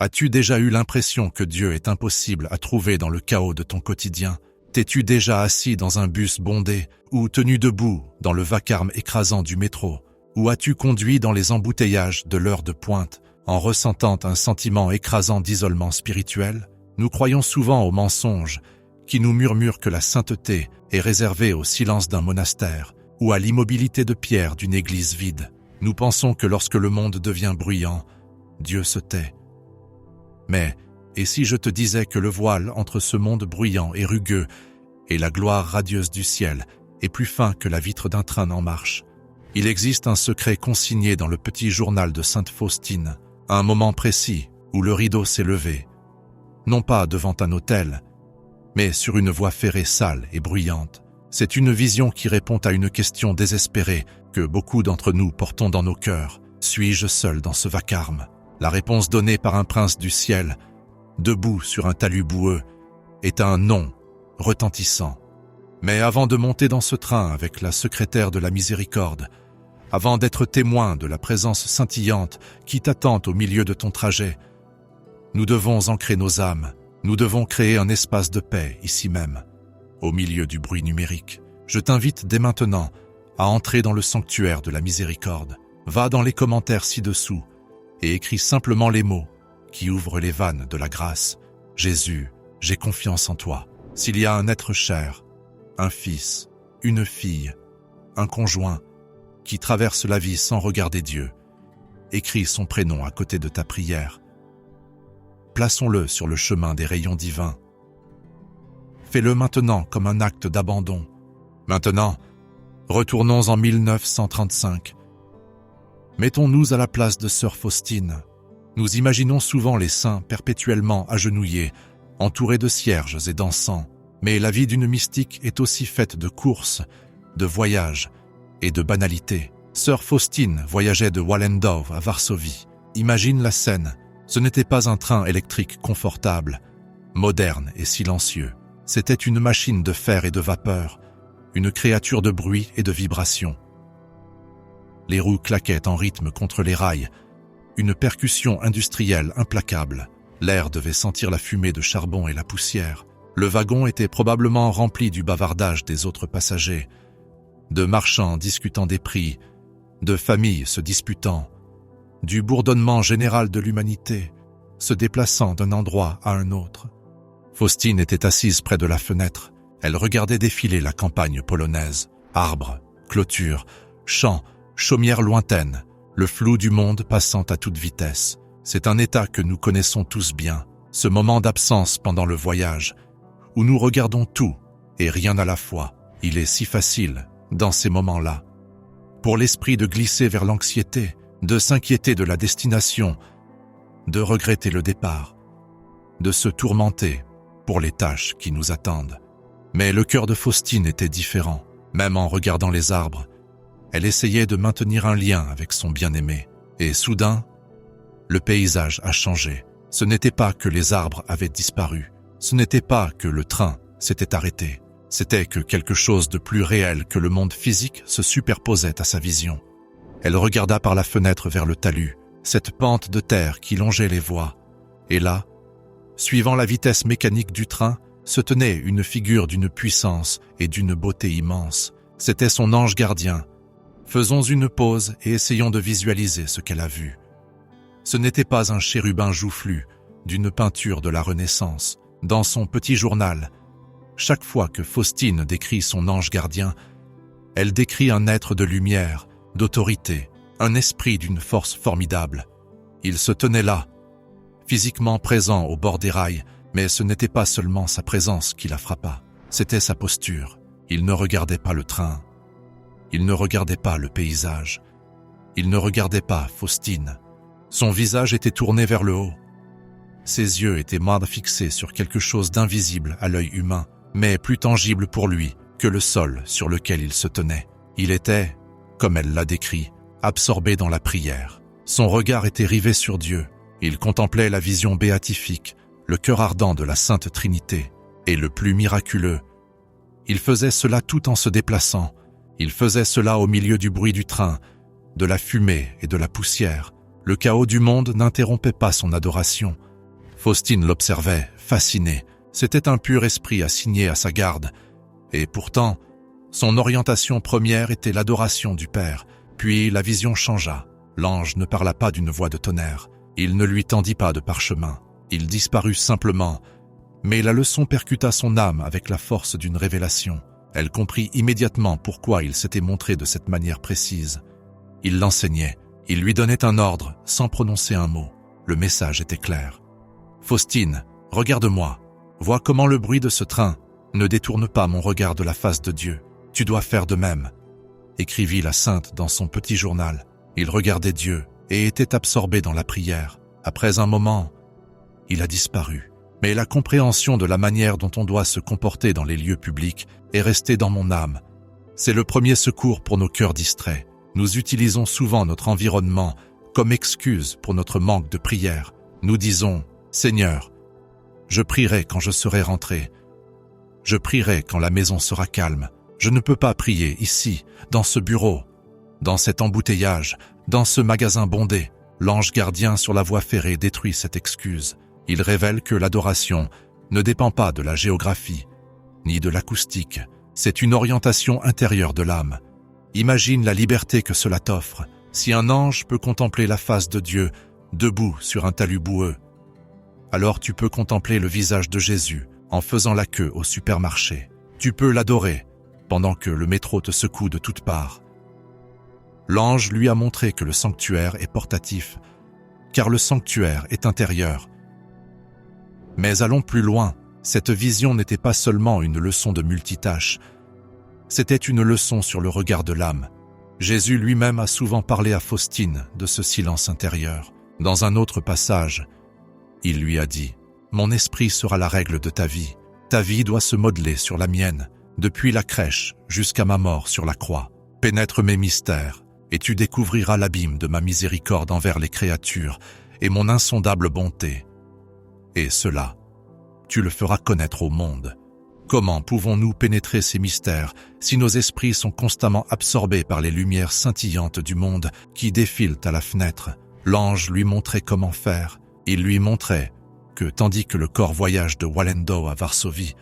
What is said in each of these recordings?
As-tu déjà eu l'impression que Dieu est impossible à trouver dans le chaos de ton quotidien? T'es-tu déjà assis dans un bus bondé ou tenu debout dans le vacarme écrasant du métro? Ou as-tu conduit dans les embouteillages de l'heure de pointe en ressentant un sentiment écrasant d'isolement spirituel? Nous croyons souvent aux mensonges qui nous murmurent que la sainteté est réservée au silence d'un monastère ou à l'immobilité de pierre d'une église vide. Nous pensons que lorsque le monde devient bruyant, Dieu se tait. Mais, et si je te disais que le voile entre ce monde bruyant et rugueux et la gloire radieuse du ciel est plus fin que la vitre d'un train en marche? Il existe un secret consigné dans le petit journal de Sainte Faustine, à un moment précis où le rideau s'est levé, non pas devant un autel, mais sur une voie ferrée sale et bruyante. C'est une vision qui répond à une question désespérée que beaucoup d'entre nous portons dans nos cœurs. Suis-je seul dans ce vacarme? La réponse donnée par un prince du ciel, debout sur un talus boueux, est un non retentissant. Mais avant de monter dans ce train avec la secrétaire de la miséricorde, avant d'être témoin de la présence scintillante qui t'attend au milieu de ton trajet, nous devons ancrer nos âmes, nous devons créer un espace de paix ici même, au milieu du bruit numérique. Je t'invite dès maintenant à entrer dans le sanctuaire de la miséricorde. Va dans les commentaires ci-dessous et écris simplement les mots qui ouvrent les vannes de la grâce. Jésus, j'ai confiance en toi. S'il y a un être cher, un fils, une fille, un conjoint qui traverse la vie sans regarder Dieu, écris son prénom à côté de ta prière. Plaçons-le sur le chemin des rayons divins. Fais-le maintenant comme un acte d'abandon. Maintenant, retournons en 1935. Mettons-nous à la place de sœur Faustine. Nous imaginons souvent les saints perpétuellement agenouillés, entourés de cierges et d'encens. Mais la vie d'une mystique est aussi faite de courses, de voyages et de banalités. Sœur Faustine voyageait de Wallendorf à Varsovie. Imagine la scène. Ce n'était pas un train électrique confortable, moderne et silencieux. C'était une machine de fer et de vapeur, une créature de bruit et de vibration. Les roues claquaient en rythme contre les rails, une percussion industrielle implacable. L'air devait sentir la fumée de charbon et la poussière. Le wagon était probablement rempli du bavardage des autres passagers, de marchands discutant des prix, de familles se disputant, du bourdonnement général de l'humanité, se déplaçant d'un endroit à un autre. Faustine était assise près de la fenêtre. Elle regardait défiler la campagne polonaise. Arbres, clôtures, champs, chaumières lointaines, le flou du monde passant à toute vitesse. C'est un état que nous connaissons tous bien, ce moment d'absence pendant le voyage, où nous regardons tout et rien à la fois. Il est si facile, dans ces moments-là, pour l'esprit de glisser vers l'anxiété, de s'inquiéter de la destination, de regretter le départ, de se tourmenter pour les tâches qui nous attendent. Mais le cœur de Faustine était différent. Même en regardant les arbres, elle essayait de maintenir un lien avec son bien-aimé. Et soudain, le paysage a changé. Ce n'était pas que les arbres avaient disparu. Ce n'était pas que le train s'était arrêté. C'était que quelque chose de plus réel que le monde physique se superposait à sa vision. Elle regarda par la fenêtre vers le talus, cette pente de terre qui longeait les voies. Et là, suivant la vitesse mécanique du train, se tenait une figure d'une puissance et d'une beauté immense. C'était son ange gardien. Faisons une pause et essayons de visualiser ce qu'elle a vu. Ce n'était pas un chérubin joufflu d'une peinture de la Renaissance. Dans son petit journal, chaque fois que Faustine décrit son ange gardien, elle décrit un être de lumière, d'autorité, un esprit d'une force formidable. Il se tenait là, physiquement présent au bord des rails, mais ce n'était pas seulement sa présence qui la frappa, c'était sa posture. Il ne regardait pas le train, il ne regardait pas le paysage, il ne regardait pas Faustine. Son visage était tourné vers le haut. Ses yeux étaient moins fixés sur quelque chose d'invisible à l'œil humain, mais plus tangible pour lui que le sol sur lequel il se tenait. Il était, comme elle l'a décrit, absorbé dans la prière. Son regard était rivé sur Dieu. Il contemplait la vision béatifique, le cœur ardent de la Sainte Trinité. Et le plus miraculeux, il faisait cela tout en se déplaçant. Il faisait cela au milieu du bruit du train, de la fumée et de la poussière. Le chaos du monde n'interrompait pas son adoration. Faustine l'observait, fascinée. C'était un pur esprit assigné à sa garde. Et pourtant, son orientation première était l'adoration du Père. Puis la vision changea. L'ange ne parla pas d'une voix de tonnerre. Il ne lui tendit pas de parchemin. Il disparut simplement. Mais la leçon percuta son âme avec la force d'une révélation. Elle comprit immédiatement pourquoi il s'était montré de cette manière précise. Il l'enseignait. Il lui donnait un ordre, sans prononcer un mot. Le message était clair. « Faustine, regarde-moi. Vois comment le bruit de ce train ne détourne pas mon regard de la face de Dieu. Tu dois faire de même. » écrivit la sainte dans son petit journal. Il regardait Dieu et était absorbé dans la prière. Après un moment, il a disparu. Mais la compréhension de la manière dont on doit se comporter dans les lieux publics est restée dans mon âme. C'est le premier secours pour nos cœurs distraits. Nous utilisons souvent notre environnement comme excuse pour notre manque de prière. Nous disons « Seigneur, je prierai quand je serai rentré. Je prierai quand la maison sera calme. Je ne peux pas prier ici, dans ce bureau, dans cet embouteillage, dans ce magasin bondé. » L'ange gardien sur la voie ferrée détruit cette excuse. Il révèle que l'adoration ne dépend pas de la géographie, ni de l'acoustique. C'est une orientation intérieure de l'âme. Imagine la liberté que cela t'offre. Si un ange peut contempler la face de Dieu, debout sur un talus boueux, alors tu peux contempler le visage de Jésus en faisant la queue au supermarché. Tu peux l'adorer pendant que le métro te secoue de toutes parts. L'ange lui a montré que le sanctuaire est portatif, car le sanctuaire est intérieur. Mais allons plus loin, cette vision n'était pas seulement une leçon de multitâche, c'était une leçon sur le regard de l'âme. Jésus lui-même a souvent parlé à Faustine de ce silence intérieur. Dans un autre passage, il lui a dit « Mon esprit sera la règle de ta vie. Ta vie doit se modeler sur la mienne, depuis la crèche jusqu'à ma mort sur la croix. Pénètre mes mystères, et tu découvriras l'abîme de ma miséricorde envers les créatures et mon insondable bonté. Et cela, tu le feras connaître au monde. Comment pouvons-nous pénétrer ces mystères si nos esprits sont constamment absorbés par les lumières scintillantes du monde qui défilent à la fenêtre ?» L'ange lui montrait comment faire. Il lui montrait que, tandis que le corps voyage de Wallendau à Varsovie,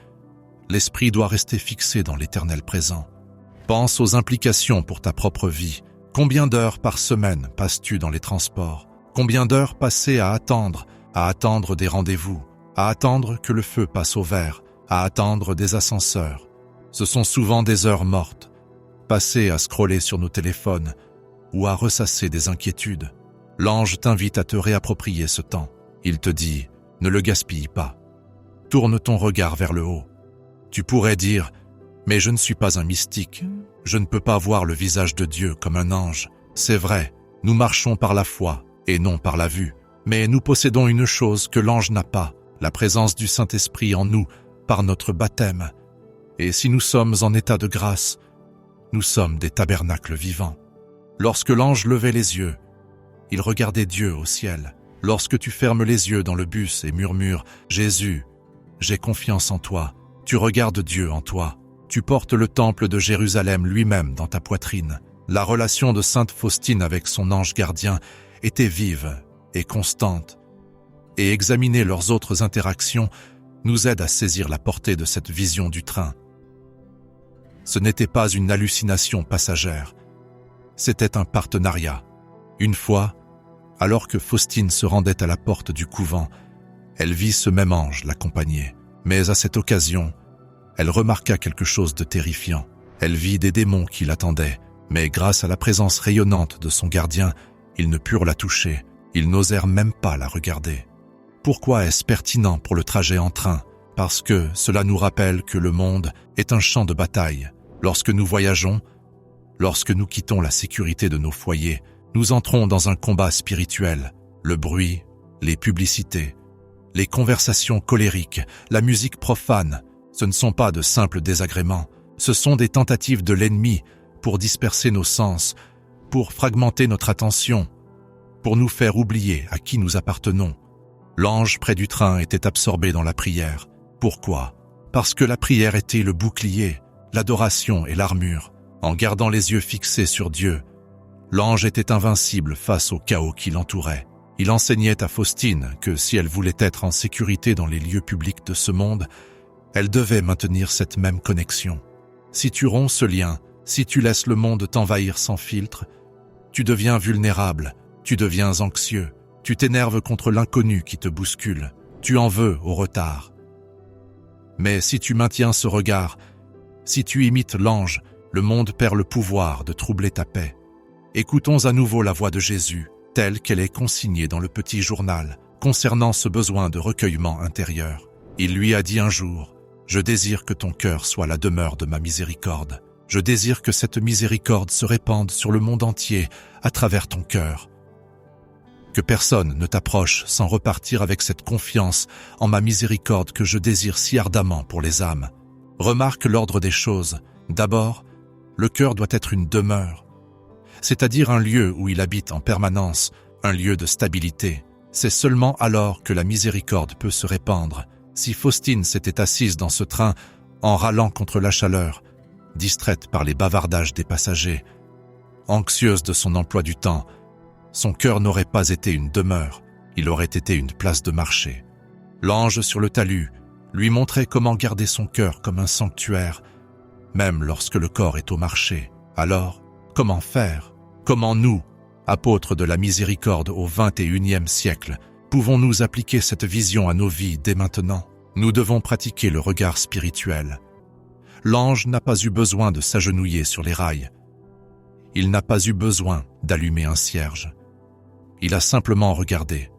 l'esprit doit rester fixé dans l'éternel présent. Pense aux implications pour ta propre vie. Combien d'heures par semaine passes-tu dans les transports? Combien d'heures passées à attendre des rendez-vous, à attendre que le feu passe au vert, à attendre des ascenseurs? Ce sont souvent des heures mortes, passées à scroller sur nos téléphones ou à ressasser des inquiétudes. L'ange t'invite à te réapproprier ce temps. Il te dit, ne le gaspille pas. Tourne ton regard vers le haut. Tu pourrais dire, mais je ne suis pas un mystique. Je ne peux pas voir le visage de Dieu comme un ange. C'est vrai, nous marchons par la foi et non par la vue. Mais nous possédons une chose que l'ange n'a pas, la présence du Saint-Esprit en nous par notre baptême. Et si nous sommes en état de grâce, nous sommes des tabernacles vivants. Lorsque l'ange levait les yeux, il regardait Dieu au ciel. Lorsque tu fermes les yeux dans le bus et murmures « Jésus, j'ai confiance en toi », tu regardes Dieu en toi. Tu portes le temple de Jérusalem lui-même dans ta poitrine. La relation de Sainte Faustine avec son ange gardien était vive et constante. Et examiner leurs autres interactions nous aide à saisir la portée de cette vision du train. Ce n'était pas une hallucination passagère. C'était un partenariat. Une fois, alors que Faustine se rendait à la porte du couvent, elle vit ce même ange l'accompagner. Mais à cette occasion, elle remarqua quelque chose de terrifiant. Elle vit des démons qui l'attendaient, mais grâce à la présence rayonnante de son gardien, ils ne purent la toucher. Ils n'osèrent même pas la regarder. Pourquoi est-ce pertinent pour le trajet en train? Parce que cela nous rappelle que le monde est un champ de bataille. Lorsque nous voyageons, lorsque nous quittons la sécurité de nos foyers, nous entrons dans un combat spirituel. Le bruit, les publicités, les conversations colériques, la musique profane, ce ne sont pas de simples désagréments, ce sont des tentatives de l'ennemi pour disperser nos sens, pour fragmenter notre attention, pour nous faire oublier à qui nous appartenons. L'ange près du train était absorbé dans la prière. Pourquoi? Parce que la prière était le bouclier, l'adoration et l'armure. En gardant les yeux fixés sur Dieu, l'ange était invincible face au chaos qui l'entourait. Il enseignait à Faustine que si elle voulait être en sécurité dans les lieux publics de ce monde, elle devait maintenir cette même connexion. Si tu romps ce lien, si tu laisses le monde t'envahir sans filtre, tu deviens vulnérable, tu deviens anxieux, tu t'énerves contre l'inconnu qui te bouscule, tu en veux au retard. Mais si tu maintiens ce regard, si tu imites l'ange, le monde perd le pouvoir de troubler ta paix. Écoutons à nouveau la voix de Jésus, telle qu'elle est consignée dans le petit journal, concernant ce besoin de recueillement intérieur. Il lui a dit un jour, « Je désire que ton cœur soit la demeure de ma miséricorde. Je désire que cette miséricorde se répande sur le monde entier à travers ton cœur. Que personne ne t'approche sans repartir avec cette confiance en ma miséricorde que je désire si ardemment pour les âmes. Remarque l'ordre des choses. D'abord, le cœur doit être une demeure, c'est-à-dire un lieu où il habite en permanence, un lieu de stabilité. C'est seulement alors que la miséricorde peut se répandre. Si Faustine s'était assise dans ce train en râlant contre la chaleur, distraite par les bavardages des passagers, anxieuse de son emploi du temps, son cœur n'aurait pas été une demeure, il aurait été une place de marché. L'ange sur le talus lui montrait comment garder son cœur comme un sanctuaire, même lorsque le corps est au marché. Alors, comment faire? Comment nous, apôtres de la miséricorde au XXIe siècle, pouvons-nous appliquer cette vision à nos vies dès maintenant? Nous devons pratiquer le regard spirituel. L'ange n'a pas eu besoin de s'agenouiller sur les rails. Il n'a pas eu besoin d'allumer un cierge. Il a simplement regardé.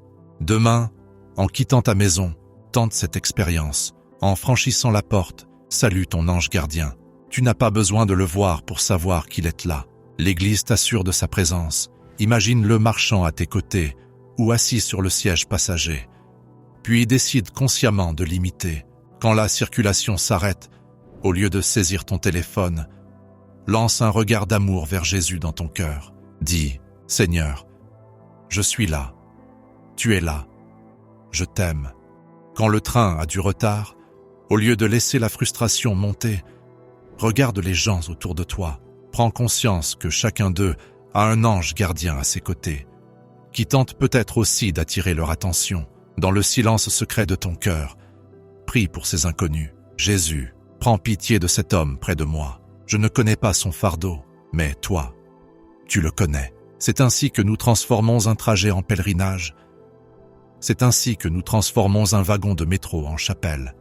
Demain, en quittant ta maison, tente cette expérience. En franchissant la porte, salue ton ange gardien. Tu n'as pas besoin de le voir pour savoir qu'il est là. L'Église t'assure de sa présence. Imagine-le marchant à tes côtés ou assis sur le siège passager. Puis décide consciemment de l'imiter. Quand la circulation s'arrête, au lieu de saisir ton téléphone, lance un regard d'amour vers Jésus dans ton cœur. Dis, « Seigneur, je suis là. Tu es là. Je t'aime. » Quand le train a du retard, au lieu de laisser la frustration monter, regarde les gens autour de toi. Prends conscience que chacun d'eux a un ange gardien à ses côtés, qui tente peut-être aussi d'attirer leur attention. Dans le silence secret de ton cœur, prie pour ces inconnus. Jésus, prends pitié de cet homme près de moi. Je ne connais pas son fardeau, mais toi, tu le connais. C'est ainsi que nous transformons un trajet en pèlerinage. C'est ainsi que nous transformons un wagon de métro en chapelle.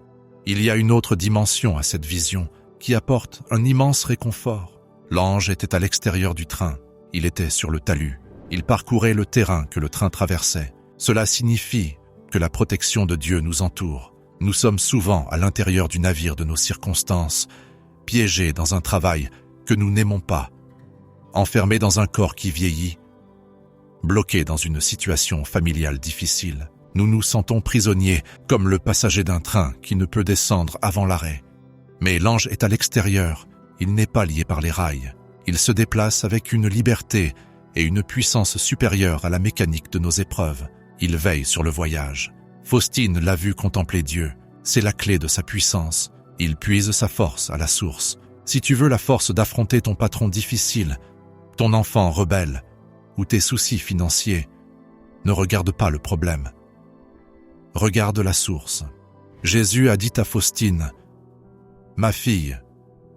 Il y a une autre dimension à cette vision qui apporte un immense réconfort. L'ange était à l'extérieur du train. Il était sur le talus. Il parcourait le terrain que le train traversait. Cela signifie que la protection de Dieu nous entoure. Nous sommes souvent à l'intérieur du navire de nos circonstances, piégés dans un travail que nous n'aimons pas, enfermés dans un corps qui vieillit, bloqués dans une situation familiale difficile. Nous nous sentons prisonniers comme le passager d'un train qui ne peut descendre avant l'arrêt. Mais l'ange est à l'extérieur, il n'est pas lié par les rails. Il se déplace avec une liberté et une puissance supérieure à la mécanique de nos épreuves. Il veille sur le voyage. Faustine l'a vu contempler Dieu. C'est la clé de sa puissance. Il puise sa force à la source. Si tu veux la force d'affronter ton patron difficile, ton enfant rebelle ou tes soucis financiers, ne regarde pas le problème. Regarde la source. Jésus a dit à Faustine, « Ma fille,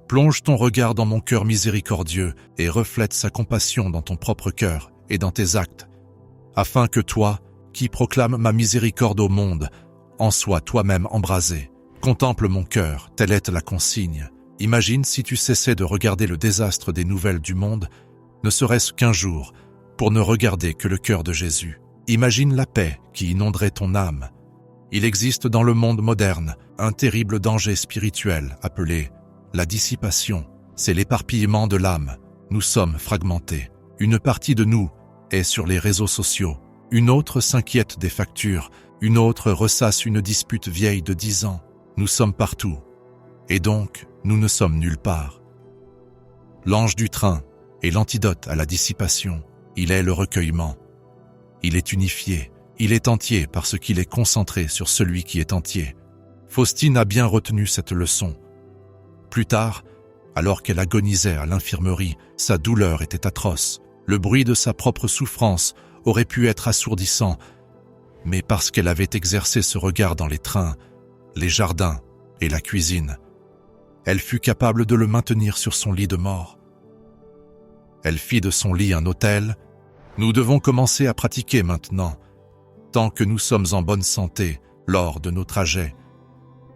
plonge ton regard dans mon cœur miséricordieux et reflète sa compassion dans ton propre cœur et dans tes actes, afin que toi, qui proclame ma miséricorde au monde, en sois toi-même embrasé. Contemple mon cœur, telle est la consigne. Imagine si tu cessais de regarder le désastre des nouvelles du monde, ne serait-ce qu'un jour, pour ne regarder que le cœur de Jésus. Imagine la paix qui inonderait ton âme. Il existe dans le monde moderne un terrible danger spirituel appelé la dissipation. C'est l'éparpillement de l'âme. Nous sommes fragmentés. Une partie de nous est sur les réseaux sociaux. Une autre s'inquiète des factures, une autre ressasse une dispute vieille de 10 ans. Nous sommes partout, et donc nous ne sommes nulle part. L'ange du train est l'antidote à la dissipation. Il est le recueillement. Il est unifié, il est entier parce qu'il est concentré sur celui qui est entier. Faustine a bien retenu cette leçon. Plus tard, alors qu'elle agonisait à l'infirmerie, sa douleur était atroce. Le bruit de sa propre souffrance aurait pu être assourdissant, mais parce qu'elle avait exercé ce regard dans les trains, les jardins et la cuisine, elle fut capable de le maintenir sur son lit de mort. Elle fit de son lit un autel. Nous devons commencer à pratiquer maintenant, tant que nous sommes en bonne santé lors de nos trajets,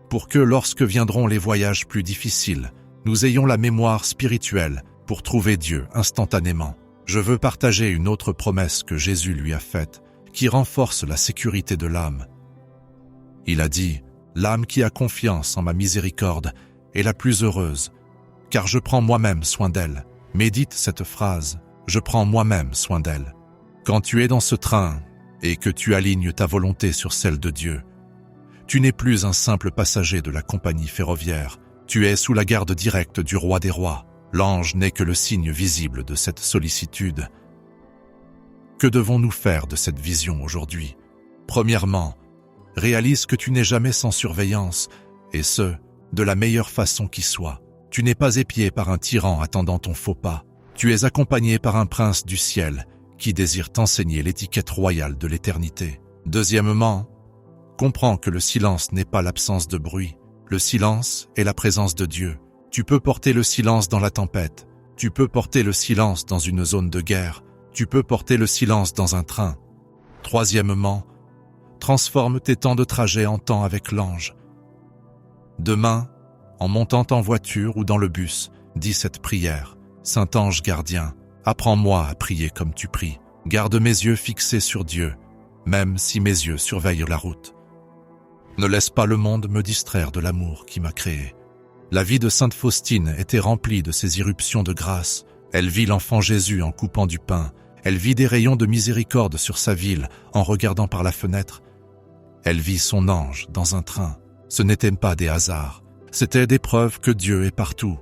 pour que lorsque viendront les voyages plus difficiles, nous ayons la mémoire spirituelle pour trouver Dieu instantanément. Je veux partager une autre promesse que Jésus lui a faite, qui renforce la sécurité de l'âme. Il a dit, « L'âme qui a confiance en ma miséricorde est la plus heureuse, car je prends moi-même soin d'elle. » Médite cette phrase, « Je prends moi-même soin d'elle ». Quand tu es dans ce train et que tu alignes ta volonté sur celle de Dieu, tu n'es plus un simple passager de la compagnie ferroviaire, tu es sous la garde directe du roi des rois. L'ange n'est que le signe visible de cette sollicitude. Que devons-nous faire de cette vision aujourd'hui? Premièrement, réalise que tu n'es jamais sans surveillance, et ce, de la meilleure façon qui soit. Tu n'es pas épié par un tyran attendant ton faux pas. Tu es accompagné par un prince du ciel qui désire t'enseigner l'étiquette royale de l'éternité. Deuxièmement, comprends que le silence n'est pas l'absence de bruit. Le silence est la présence de Dieu. Tu peux porter le silence dans la tempête. Tu peux porter le silence dans une zone de guerre. Tu peux porter le silence dans un train. Troisièmement, transforme tes temps de trajet en temps avec l'ange. Demain, en montant en voiture ou dans le bus, dis cette prière. Saint-Ange gardien, apprends-moi à prier comme tu pries. Garde mes yeux fixés sur Dieu, même si mes yeux surveillent la route. Ne laisse pas le monde me distraire de l'amour qui m'a créé. La vie de Sainte Faustine était remplie de ces irruptions de grâce. Elle vit l'enfant Jésus en coupant du pain. Elle vit des rayons de miséricorde sur sa ville en regardant par la fenêtre. Elle vit son ange dans un train. Ce n'étaient pas des hasards. C'étaient des preuves que Dieu est partout,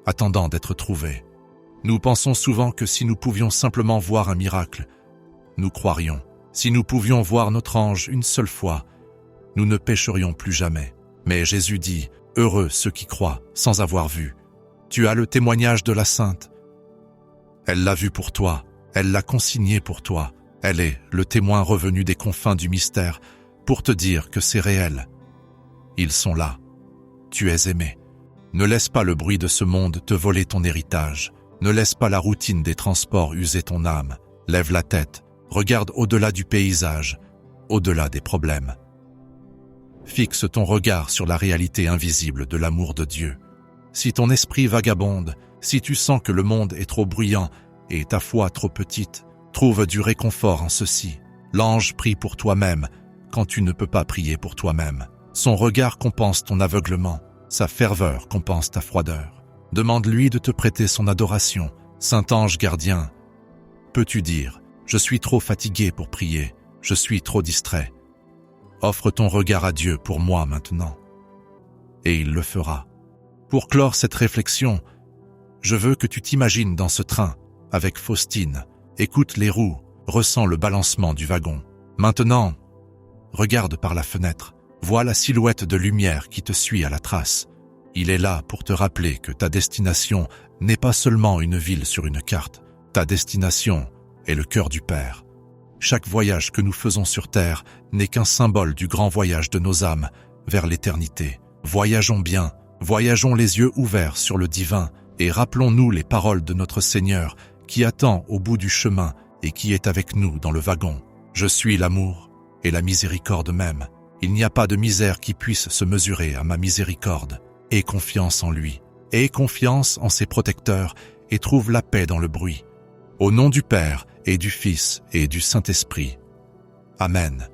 attendant d'être trouvé. Nous pensons souvent que si nous pouvions simplement voir un miracle, nous croirions. Si nous pouvions voir notre ange une seule fois, nous ne pécherions plus jamais. Mais Jésus dit, « Heureux ceux qui croient sans avoir vu. » Tu as le témoignage de la Sainte. Elle l'a vu pour toi, elle l'a consigné pour toi. Elle est le témoin revenu des confins du mystère pour te dire que c'est réel. Ils sont là. Tu es aimé. Ne laisse pas le bruit de ce monde te voler ton héritage. Ne laisse pas la routine des transports user ton âme. Lève la tête, regarde au-delà du paysage, au-delà des problèmes. Fixe ton regard sur la réalité invisible de l'amour de Dieu. Si ton esprit vagabonde, si tu sens que le monde est trop bruyant et ta foi trop petite, trouve du réconfort en ceci. L'ange prie pour toi-même quand tu ne peux pas prier pour toi-même. Son regard compense ton aveuglement, sa ferveur compense ta froideur. Demande-lui de te prêter son adoration. Saint-Ange gardien, peux-tu dire « Je suis trop fatigué pour prier, je suis trop distrait ». Offre ton regard à Dieu pour moi maintenant. Et il le fera. Pour clore cette réflexion, je veux que tu t'imagines dans ce train, avec Faustine. Écoute les roues, ressens le balancement du wagon. Maintenant, regarde par la fenêtre. Vois la silhouette de lumière qui te suit à la trace. Il est là pour te rappeler que ta destination n'est pas seulement une ville sur une carte. Ta destination est le cœur du Père. Chaque voyage que nous faisons sur terre n'est qu'un symbole du grand voyage de nos âmes vers l'éternité. Voyageons bien, voyageons les yeux ouverts sur le divin et rappelons-nous les paroles de notre Seigneur qui attend au bout du chemin et qui est avec nous dans le wagon. Je suis l'amour et la miséricorde même. Il n'y a pas de misère qui puisse se mesurer à ma miséricorde. Aie confiance en lui, aie confiance en ses protecteurs et trouve la paix dans le bruit. Au nom du Père et du Fils et du Saint-Esprit. Amen.